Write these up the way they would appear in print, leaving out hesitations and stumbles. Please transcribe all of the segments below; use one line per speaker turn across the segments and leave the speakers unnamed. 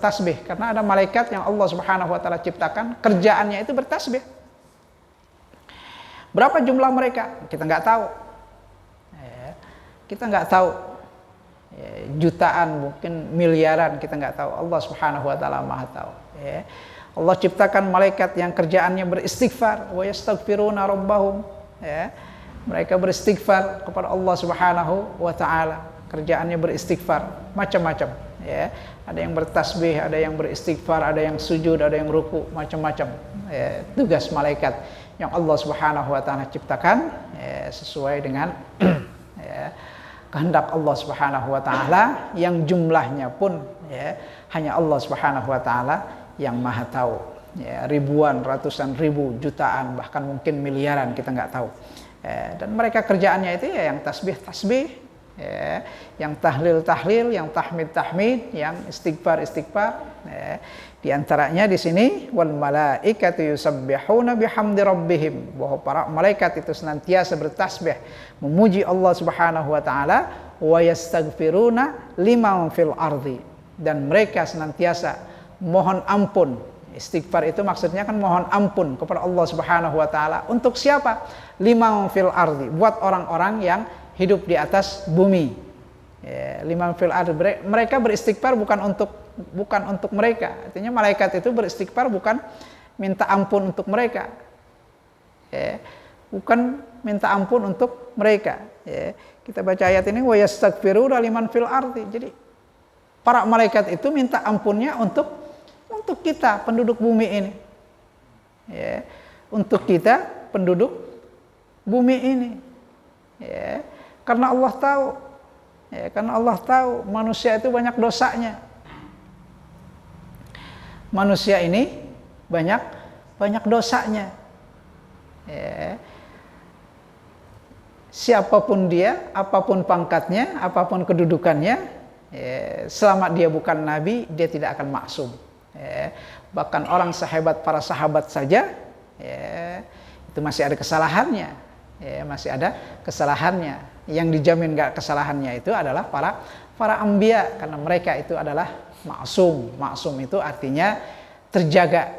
bertasbih, karena ada malaikat yang Allah Subhanahu wa taala ciptakan kerjaannya itu bertasbih. Berapa jumlah mereka? Kita nggak tahu. Kita nggak tahu. Jutaan, mungkin miliaran, kita nggak tahu. Allah Subhanahu wa taala Maha tahu. Allah ciptakan malaikat yang kerjaannya beristighfar, wa yastaghfiruna rabbahum. Mereka beristighfar kepada Allah Subhanahu wa taala. Kerjaannya beristighfar, macam-macam. Ada yang bertasbih, ada yang beristighfar, ada yang sujud, ada yang ruku, macam-macam. Tugas malaikat yang Allah Subhanahu wa taala ciptakan sesuai dengan kehendak Allah Subhanahu wa taala, yang jumlahnya pun hanya Allah Subhanahu wa taala yang Maha tahu. Ribuan, ratusan ribu, jutaan, bahkan mungkin miliaran, kita nggak tahu. Dan mereka kerjaannya itu yang tasbih, yang tahlil, yang tahmid, yang istighfar. Di antaranya di sini wal malaikatu yusabbihuna bihamdi rabbihim, bahwa para malaikat itu senantiasa bertasbih memuji Allah Subhanahu wa taala, wa yastaghfiruna liman fil ardi, dan mereka senantiasa mohon ampun. Istighfar itu maksudnya kan mohon ampun kepada Allah Subhanahu wa taala. Untuk siapa? Liman fil ardi, buat orang-orang yang hidup di atas bumi. Liman fil ardi, mereka beristighfar bukan untuk mereka. Artinya malaikat itu beristighfar bukan minta ampun untuk mereka. Bukan minta ampun untuk mereka. Kita baca ayat ini, wa yastaghfiruna liman fil ardi. Jadi para malaikat itu minta ampunnya untuk kita penduduk bumi ini. Untuk kita penduduk bumi ini. Karena Allah tahu manusia itu banyak dosanya. Manusia ini banyak dosanya. Siapapun dia, apapun pangkatnya, apapun kedudukannya, selama dia bukan nabi, dia tidak akan maksum. Bahkan orang sehebat para sahabat saja, itu masih ada kesalahannya. Yang dijamin gak kesalahannya itu adalah para anbiya, karena mereka itu adalah maksum. Maksum itu artinya terjaga,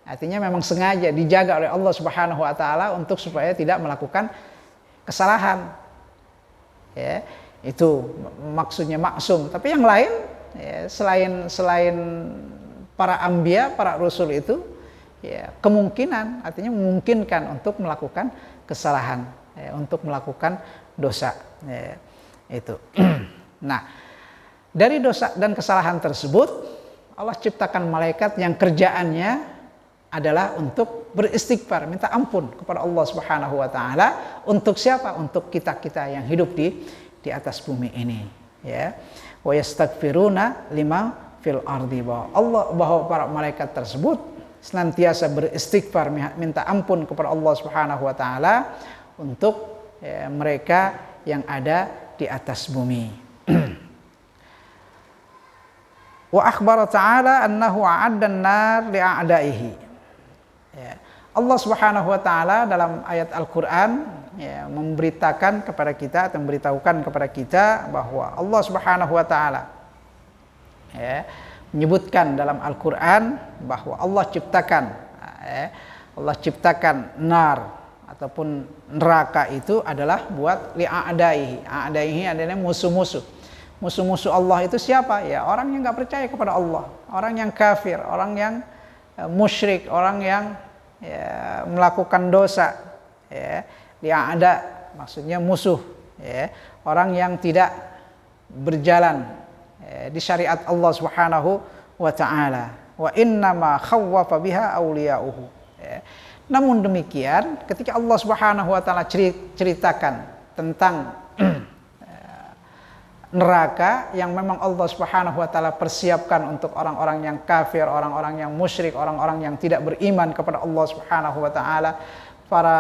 artinya memang sengaja dijaga oleh Allah Subhanahu wa taala untuk supaya tidak melakukan kesalahan. Itu maksudnya maksum. Tapi yang lain, selain para anbiya, para rasul itu kemungkinan, artinya memungkinkan untuk melakukan kesalahan, untuk melakukan dosa. Itu. Nah, dari dosa dan kesalahan tersebut, Allah ciptakan malaikat yang kerjaannya adalah untuk beristighfar, minta ampun kepada Allah Subhanahu wa taala. Untuk siapa? Untuk kita-kita yang hidup di atas bumi ini. Wa yastaghfiruna lima fil ardi, bahwa para malaikat tersebut senantiasa beristighfar, minta ampun kepada Allah Subhanahu wa taala untuk mereka yang ada di atas bumi. Wa akhbara ta'ala annahu a'adda an-nar li'a'daihi. Allah Subhanahu wa taala dalam ayat Al-Qur'an memberitahukan kepada kita bahwa Allah Subhanahu wa taala menyebutkan dalam Al-Qur'an bahwa Allah ciptakan nar ataupun neraka itu adalah buat li'a'daihi. A'daihi adalah musuh-musuh. Musuh-musuh Allah itu siapa? Ya, orang yang enggak percaya kepada Allah, orang yang kafir, orang yang musyrik, orang yang melakukan dosa. Li'a'da maksudnya musuh. Orang yang tidak berjalan di syariat Allah Subhanahu wa taala. Wa innama khawwafa biha awliya'uhu. Namun demikian, ketika Allah Subhanahu wa taala ceritakan tentang neraka yang memang Allah Subhanahu wa taala persiapkan untuk orang-orang yang kafir, orang-orang yang musyrik, orang-orang yang tidak beriman kepada Allah Subhanahu wa taala, para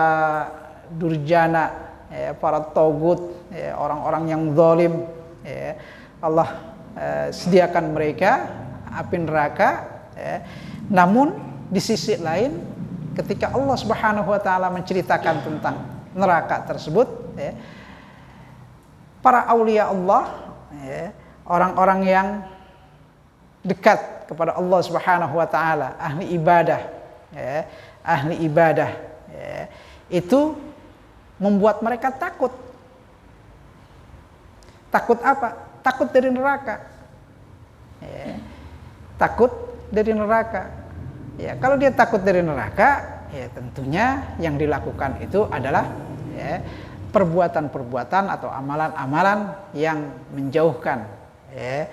durjana, para togut, orang-orang yang zalim, Allah sediakan mereka api neraka. Namun di sisi lain, ketika Allah Subhanahu wa taala menceritakan tentang neraka tersebut, para aulia Allah, orang-orang yang dekat dekat kepada Allah Subhanahu wa taala, ahli ibadah, ya, ahli ibadah, ya, itu membuat mereka takut. Takut apa? Takut dari neraka. Ya, takut dari neraka. Ya, kalau dia takut dari neraka, ya tentunya yang dilakukan itu adalah ya, perbuatan-perbuatan atau amalan-amalan yang menjauhkan ya,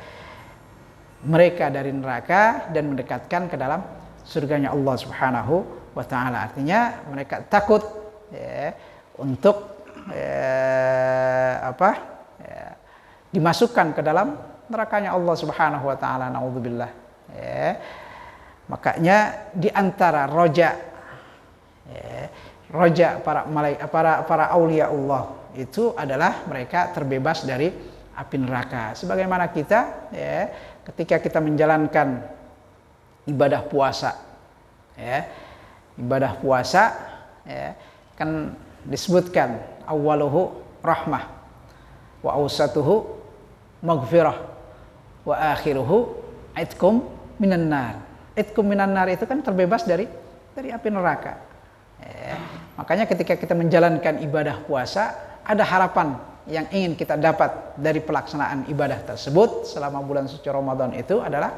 mereka dari neraka dan mendekatkan ke dalam surganya Allah Subhanahu wa taala. Artinya mereka takut ya, untuk dimasukkan ke dalam nerakanya Allah Subhanahu wa taala. Naudzubillah. Ya. Makanya di antara roja para aulia Allah itu adalah mereka terbebas dari api neraka. Sebagaimana kita ya, ketika kita menjalankan ibadah puasa ya, ibadah puasa ya, kan disebutkan awaluhu rahmah wa awsatuhu maghfirah wa akhiruhu itqum minan nar. Itqum minan nar itu kan terbebas dari api neraka. Ya. Makanya ketika kita menjalankan ibadah puasa, ada harapan yang ingin kita dapat dari pelaksanaan ibadah tersebut selama bulan suci Ramadan itu adalah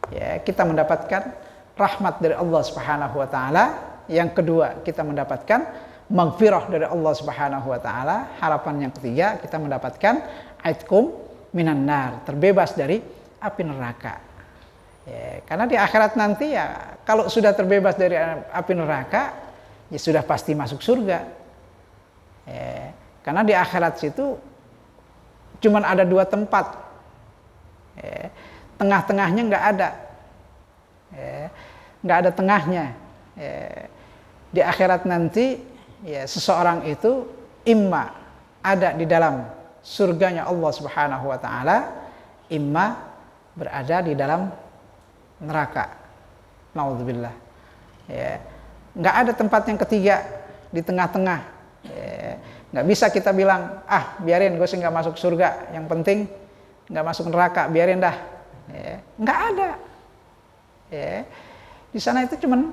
ya, kita mendapatkan rahmat dari Allah Subhanahu wa taala. Yang kedua, kita mendapatkan maghfirah dari Allah Subhanahu wa taala. Harapan yang ketiga, kita mendapatkan aitkum minan nar, terbebas dari api neraka. Ya, karena di akhirat nanti ya kalau sudah terbebas dari api neraka, ya sudah pasti masuk surga. Ya, karena di akhirat situ cuman ada 2 tempat. Ya, tengah-tengahnya nggak ada. Ya, nggak ada tengahnya. Ya, di akhirat nanti ya seseorang itu imma ada di dalam surganya Allah Subhanahu wa taala, imma berada di dalam neraka. Naudzubillah. Ya, nggak ada tempat yang ketiga di tengah-tengah. Ya, nggak bisa kita bilang biarin gue sih nggak masuk surga, yang penting nggak masuk neraka, biarin dah. Ya, nggak ada. Ya, di sana itu cuman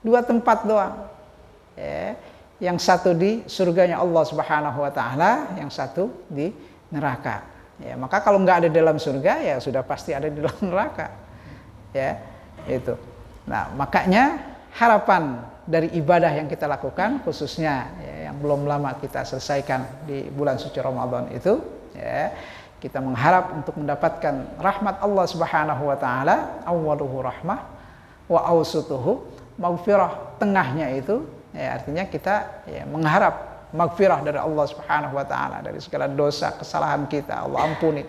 2 tempat doang. Ya, yang satu di surganya Allah Subhanahu wa taala, yang satu di neraka. Ya, maka kalau nggak ada di dalam surga ya sudah pasti ada di dalam neraka. Ya, itu. Nah, makanya harapan dari ibadah yang kita lakukan khususnya ya, yang belum lama kita selesaikan di bulan suci Ramadan itu ya, kita mengharap untuk mendapatkan rahmat Allah Subhanahu wa taala, awwaluhu rahmah wa awsatuhu maghfirah. Tengahnya itu ya, artinya kita ya, mengharap maghfirah dari Allah Subhanahu wa taala dari segala dosa, kesalahan kita, Allah ampuni.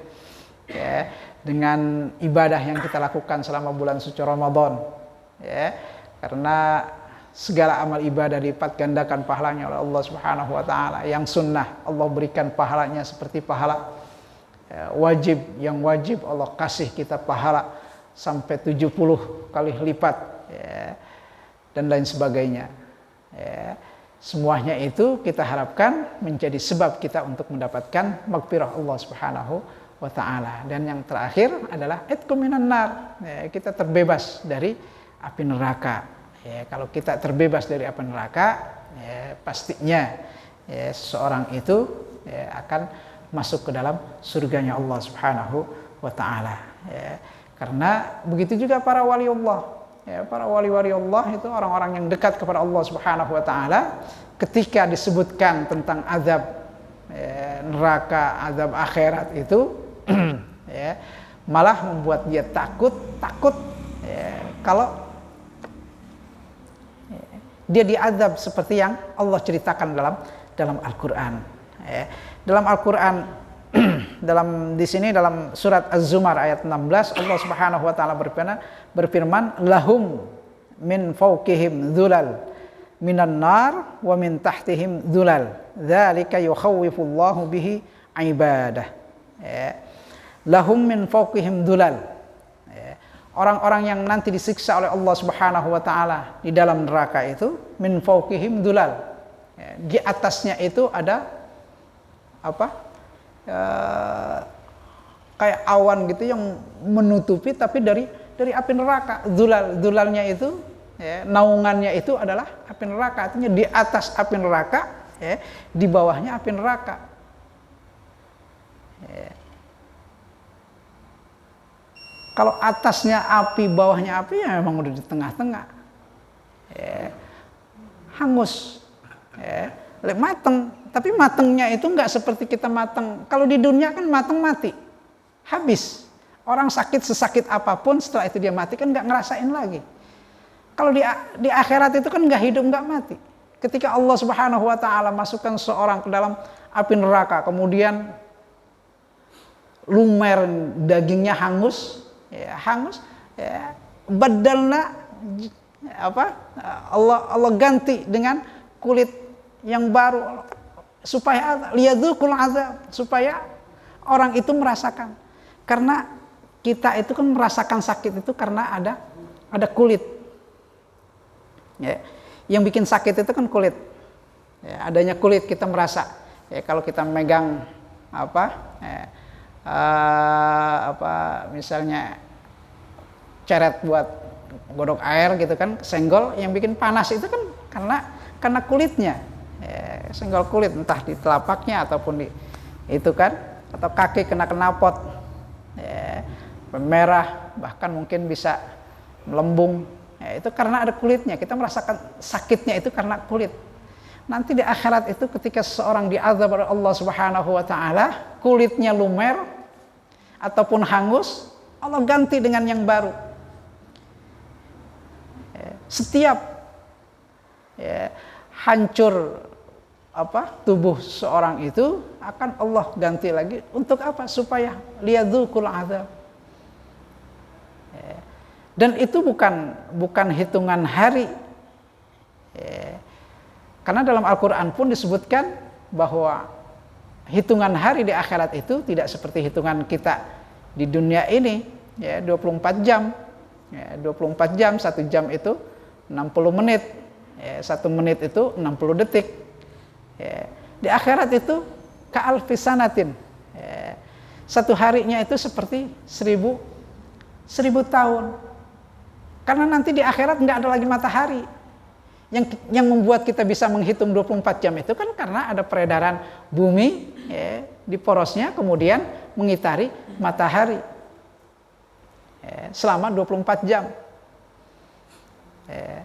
Ya, dengan ibadah yang kita lakukan selama bulan suci Ramadan. Ya, karena segala amal ibadah dilipat gandakan pahalanya oleh Allah Subhanahu wa taala. Yang sunnah Allah berikan pahalanya seperti pahala ya, wajib, yang wajib Allah kasih kita pahala sampai 70 kali lipat ya, dan lain sebagainya. Ya, semuanya itu kita harapkan menjadi sebab kita untuk mendapatkan maghfirah Allah Subhanahu wa ta'ala. Dan yang terakhir adalah itqum minan nar. Ya, kita terbebas dari api neraka. Ya, kalau kita terbebas dari api neraka, ya, pastinya ya, seseorang itu ya, akan masuk ke dalam surganya Allah Subhanahu wa ta'ala. Ya, karena begitu juga para wali Allah. Ya, para wali-wali Allah itu orang-orang yang dekat kepada Allah Subhanahu wa ta'ala, ketika disebutkan tentang azab ya, neraka, azab akhirat itu ya, malah membuat dia takut ya, kalau ya, dia diazab seperti yang Allah ceritakan dalam Al-Qur'an. Ya, dalam Al-Qur'an di sini dalam surat Az-Zumar ayat 16 Allah Subhanahu wa taala berfirman lahum min fawqihim dzulal minan nar wa min tahtihim dzulal dzalika yukhawwifullahu bihi ibadah. Ya. Lahum min fawqihim dzulal. Ya. Orang-orang yang nanti disiksa oleh Allah Subhanahu wa taala di dalam neraka itu min fawqihim dzulal. Ya. Di atasnya itu ada apa? Kayak awan gitu yang menutupi, tapi dari dari api neraka. Dulalnya itu, ya, naungannya itu adalah api neraka. Artinya di atas api neraka, ya, di bawahnya api neraka. Ya. Kalau atasnya api, bawahnya api, ya memang udah di tengah-tengah. Ya. Hangus, ya. Mateng. Tapi matengnya itu nggak seperti kita mateng. Kalau di dunia kan mateng mati, habis. Orang sakit sesakit apapun, setelah itu dia mati kan nggak ngerasain lagi. Kalau di akhirat itu kan nggak hidup nggak mati. Ketika Allah Subhanahu Wa Taala masukkan seorang ke dalam api neraka, kemudian lumer dagingnya hangus, ya, badalna Allah ganti dengan kulit yang baru supaya liyadzukul azab, supaya orang itu merasakan. Karena kita itu kan merasakan sakit itu karena ada kulit. Ya. Yang bikin sakit itu kan kulit. Ya, adanya kulit kita merasa. Ya, kalau kita megang misalnya ceret buat godok air gitu kan, senggol, yang bikin panas itu kan karena kulitnya. Ya, senggol kulit entah di telapaknya ataupun di itu kan, atau kaki kena knalpot. Ya, merah, bahkan mungkin bisa melembung, ya, itu karena ada kulitnya. Kita merasakan sakitnya itu karena kulit. Nanti di akhirat itu ketika seseorang diazab oleh Allah Subhanahu Wa Taala, kulitnya lumer ataupun hangus, Allah ganti dengan yang baru. Ya, setiap hancur tubuh seorang itu akan Allah ganti lagi. Untuk apa? Supaya liyadzukul azab. Dan itu bukan hitungan hari. Karena dalam Al-Quran pun disebutkan bahwa hitungan hari di akhirat itu tidak seperti hitungan kita di dunia ini, ya, 24 jam. Ya, 24 jam, 1 jam itu 60 menit. Ya, 1 menit itu 60 detik. Ya, di akhirat itu ka'alfi sanatin. Ya, 1 harinya itu seperti 1000 tahun. Karena nanti di akhirat nggak ada lagi matahari. Yang membuat kita bisa menghitung 24 jam itu kan karena ada peredaran bumi, ya, di porosnya, kemudian mengitari matahari, ya, selama 24 jam. Ya,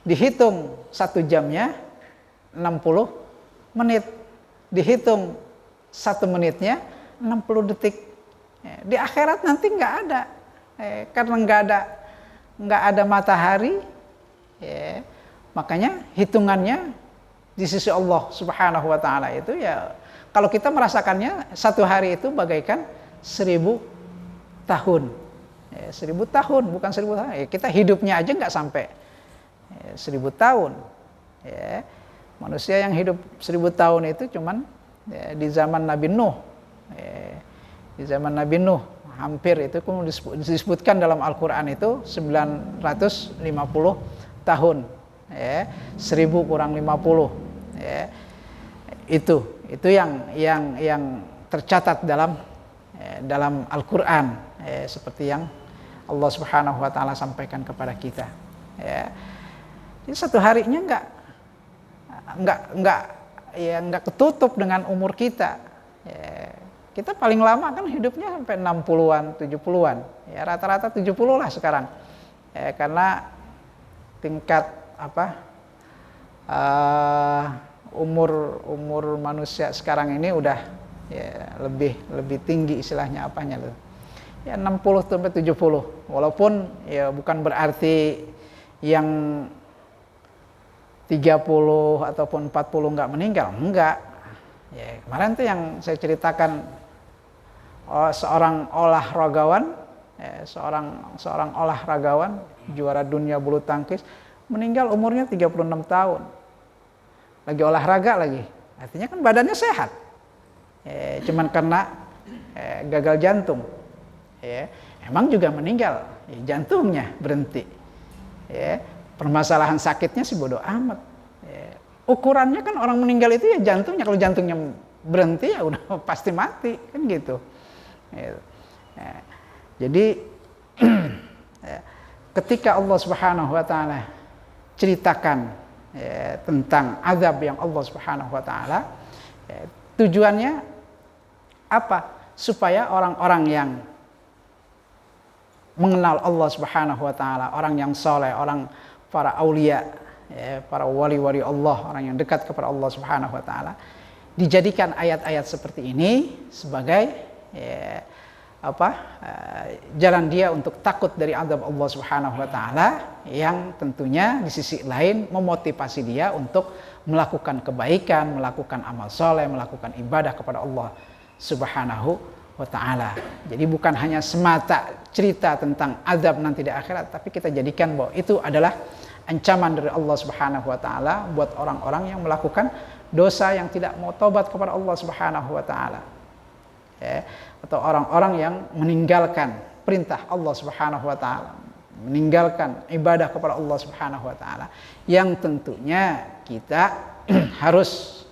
dihitung 1 jamnya 60 menit. Dihitung 1 menitnya 60 detik. Ya, di akhirat nanti nggak ada. Karena nggak ada matahari, ya, makanya hitungannya di sisi Allah Subhanahu Wa Taala itu, ya, kalau kita merasakannya 1 hari itu bagaikan 1000 tahun, ya, 1000 tahun bukan 1000 tahun. Ya, kita hidupnya aja nggak sampai 1000 tahun. Ya. Manusia yang hidup 1000 tahun itu cuman, ya, di zaman Nabi Nuh, ya, di zaman Nabi Nuh. Hampir itu disebutkan dalam Al-Quran itu 950 tahun, ya, 1000 kurang 50, ya. Itu yang tercatat dalam Al-Quran, ya, seperti yang Allah Subhanahu Wa Taala sampaikan kepada kita. Ya. Jadi 1 harinya nggak ketutup dengan umur kita. Ya. Kita paling lama kan hidupnya sampai 60-an, 70-an. Ya, rata-rata 70 lah sekarang. Ya, karena tingkat umur manusia sekarang ini udah, ya, lebih tinggi istilahnya apanya tuh. Ya, 60 sampai 70. Walaupun, ya, bukan berarti yang 30 ataupun 40 nggak meninggal, enggak. Ya, kemarin tuh yang saya ceritakan, seorang olahragawan, ya, seorang olahragawan juara dunia bulu tangkis meninggal umurnya 36 tahun. Lagi olahraga lagi. Artinya kan badannya sehat. Ya, cuman karena gagal jantung. Ya, emang juga meninggal, ya, jantungnya berhenti. Ya, permasalahan sakitnya sih bodo amat. Ya, ukurannya kan orang meninggal itu ya jantungnya. Kalau jantungnya berhenti ya udah pasti mati kan gitu. Ya, jadi ketika Allah Subhanahu wa taala ceritakan tentang azab yang Allah Subhanahu wa taala, tujuannya apa? Supaya orang-orang yang mengenal Allah Subhanahu wa taala, orang yang soleh, orang para aulia, para wali-wali Allah, orang yang dekat kepada Allah Subhanahu wa taala, dijadikan ayat-ayat seperti ini sebagai jalan dia untuk takut dari azab Allah Subhanahu wa taala, yang tentunya di sisi lain memotivasi dia untuk melakukan kebaikan, melakukan amal soleh, melakukan ibadah kepada Allah Subhanahu wa taala. Jadi bukan hanya semata cerita tentang azab nanti di akhirat, tapi kita jadikan bahwa itu adalah ancaman dari Allah Subhanahu wa taala buat orang-orang yang melakukan dosa, yang tidak mau tobat kepada Allah Subhanahu wa taala. Atau orang-orang yang meninggalkan perintah Allah Subhanahu wa taala, meninggalkan ibadah kepada Allah Subhanahu wa taala, yang tentunya kita harus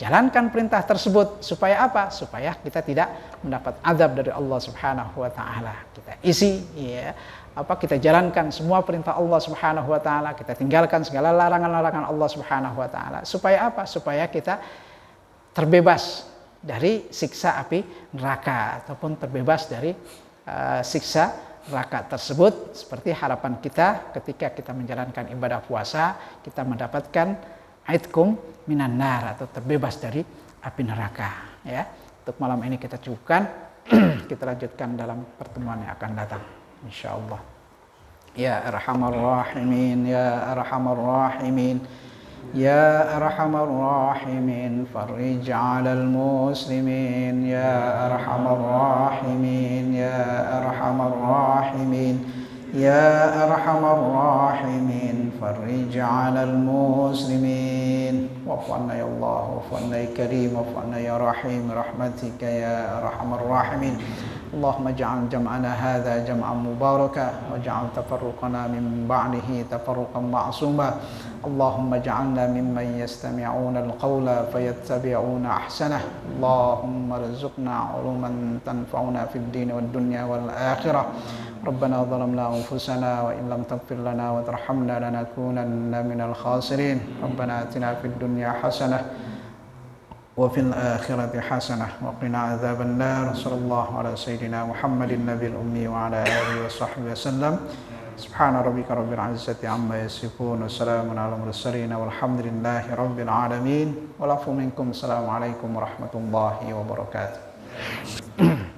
jalankan perintah tersebut. Supaya apa? Supaya kita tidak mendapat azab dari Allah Subhanahu wa taala. Kita isi kita jalankan semua perintah Allah Subhanahu wa taala, kita tinggalkan segala larangan-larangan Allah Subhanahu wa taala. Supaya apa? Supaya kita terbebas dari siksa api neraka, ataupun terbebas dari siksa neraka tersebut. Seperti harapan kita ketika kita menjalankan ibadah puasa, kita mendapatkan aitkum minan nar, atau terbebas dari api neraka. Untuk malam ini kita cukupkan. Kita lanjutkan dalam pertemuan yang akan datang, insyaallah. Ya arhamar rahimin, ya arhamar rahimin, ya arhamar rahimin, farij 'alal muslimin, ya arhamar rahimin, ya arhamar rahimin, ya arhamar rahimin, farij 'alal muslimin. Wa'fu 'anna ya Allah, wa'fu 'anna ya Karim, wa'fu 'anna ya Rahim, rahmatika ya arhamar rahimin. Allahumma ja'al jam'ana hadha jam'an mubaraka, wa ja'al tafarruqana min ba'dihi tafarruqan ma'suma. Allahumma ja'alna mimman yastami'una al-qawla fayattabi'una ahsanah. Allahumma rizqna 'uluman tanfa'una fid din wad dunya wal akhirah. Rabbana zalamna anfusana wa in lam taghfir lana wa tarhamna lanakunanna minal khasirin. Rabbana atina fid dunya hasanah wa fil akhirati hasanah wa qina adzaban nar. Sallallahu ala sayyidina Muhammadin nabiyil ummi wa ala alihi wa sahbihi wasallam. Subhana rabbika rabbil izzati amma yasifun, wa salamun ala mursalin, walhamdulillahi rabbil alamin. Wa lafu minkum. Assalamu alaikum warahmatullahi wabarakatuh.